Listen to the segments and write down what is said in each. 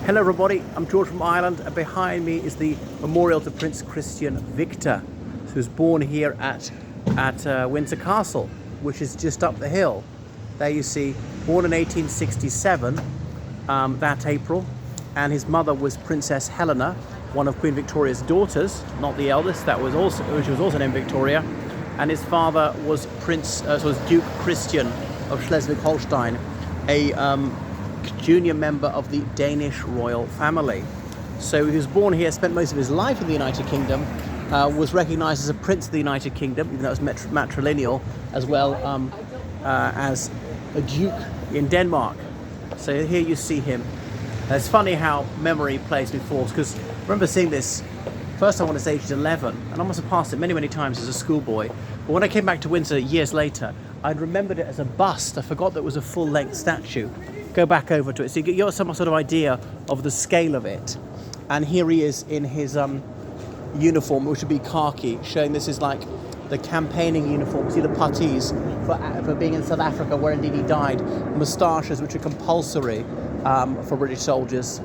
Hello everybody, I'm George from Ireland, and behind me is the memorial to Prince Christian Victor, who was born here at Windsor Castle, which is just up the hill. There you see, born in 1867, that April, and his mother was Princess Helena, one of Queen Victoria's daughters, not the eldest. She was also named Victoria, and his father was Duke Christian of Schleswig-Holstein, a junior member of the Danish royal family. So he was born here, spent most of his life in the United Kingdom, was recognized as a prince of the United Kingdom, even though it was matrilineal, as well as a duke in Denmark. So here you see him. It's funny how memory plays with force, because I remember seeing this first time when I was aged 11, and I must have passed it many, many times as a schoolboy. But when I came back to Windsor years later, I'd remembered it as a bust. I forgot that it was a full-length statue. Go back over to it, so you get some sort of idea of the scale of it. And here he is in his uniform, which would be khaki, showing this is like the campaigning uniform. See the puttees for being in South Africa, where indeed he died. Moustaches, which are compulsory for British soldiers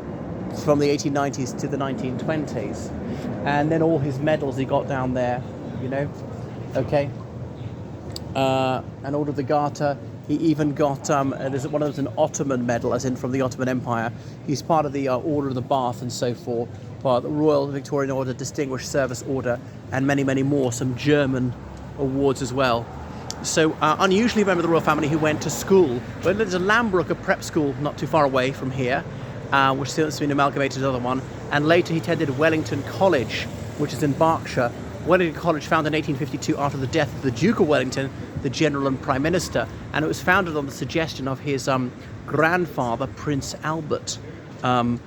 from the 1890s to the 1920s. And then all his medals he got down there, you know, okay. And Order of the Garter. He even got, there's one of those, an Ottoman medal, as in from the Ottoman Empire. He's part of the Order of the Bath and so forth, part of the Royal Victorian Order, Distinguished Service Order, and many, many more, some German awards as well. So unusually a member of the royal family who went to school. But there's a Lambrook, a prep school not too far away from here, which has been amalgamated to another one. And later he attended Wellington College, which is in Berkshire. Wellington College, founded in 1852 after the death of the Duke of Wellington, the General and Prime Minister, and it was founded on the suggestion of his grandfather, Prince Albert. So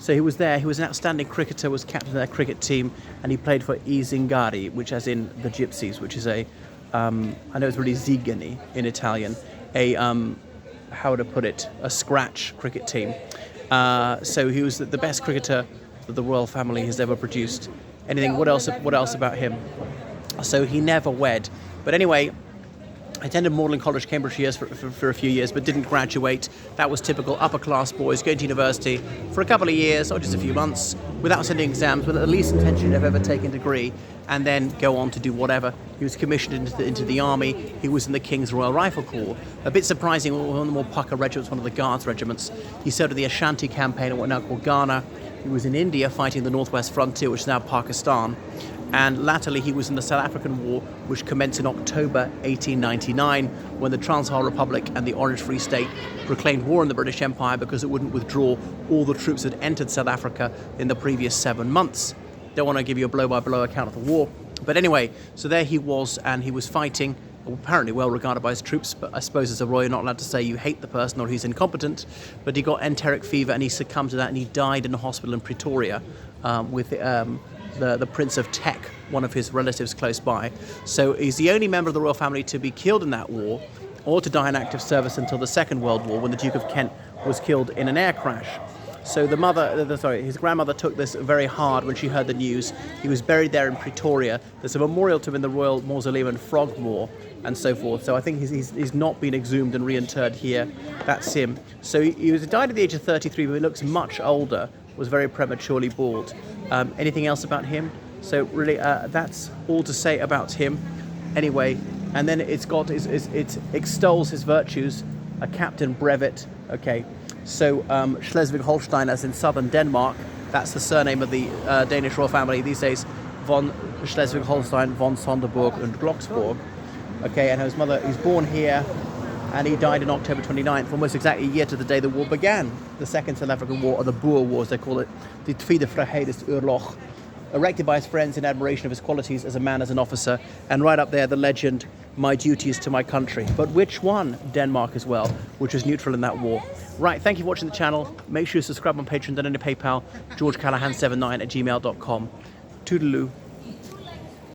he was there. He was an outstanding cricketer, was captain of their cricket team, and he played for I Zingari, which as in the Gypsies, which is I know it's really Zigani in Italian, how to put it, a scratch cricket team. So he was the best cricketer that the royal family has ever produced. What else about him? So he never wed. But anyway, I attended Magdalen College, Cambridge for a few years, but didn't graduate. That was typical upper class boys going to university for a couple of years or just a few months without sending exams, with at least intention of ever taking a degree, and then go on to do whatever. He was commissioned into the army. He was in the King's Royal Rifle Corps. A bit surprising, one of the more pucker regiments, one of the Guards regiments. He served in the Ashanti campaign in what now called Ghana. He was in India fighting the northwest frontier, which is now Pakistan. And latterly he was in the South African War, which commenced in October 1899, when the Transvaal Republic and the Orange Free State proclaimed war on the British Empire because it wouldn't withdraw all the troops that had entered South Africa in the previous 7 months. Don't want to give you a blow-by-blow account of the war. But anyway, so there he was, and he was fighting, apparently well regarded by his troops, but I suppose as a royal you're not allowed to say you hate the person or he's incompetent. But he got enteric fever and he succumbed to that, and he died in a hospital in Pretoria with the Prince of Teck, one of his relatives close by. So he's the only member of the royal family to be killed in that war, or to die in active service until the Second World War, when the Duke of Kent was killed in an air crash. So his grandmother took this very hard when she heard the news. He was buried there in Pretoria. There's a memorial to him in the Royal Mausoleum in Frogmore and so forth. So I think he's not been exhumed and reinterred here. That's him. So he died at the age of 33, but he looks much older, was very prematurely bald. Anything else about him? So really, that's all to say about him. Anyway, and then it extols his virtues, a captain brevet. Okay, so Schleswig-Holstein, as in southern Denmark, that's the surname of the Danish royal family these days, von Schleswig-Holstein, von Sonderburg and Glocksburg. Okay, and his mother, he's born here, and he died on October 29th, almost exactly a year to the day the war began. The Second South African War, or the Boer Wars, they call it, the Tweede Vryheidsoorlog, erected by his friends in admiration of his qualities as a man, as an officer, and right up there, the legend, my duty is to my country. But which one? Denmark as well, which was neutral in that war. Right, thank you for watching the channel. Make sure you subscribe on Patreon, donate to PayPal, georgecallahan79@gmail.com. Toodaloo.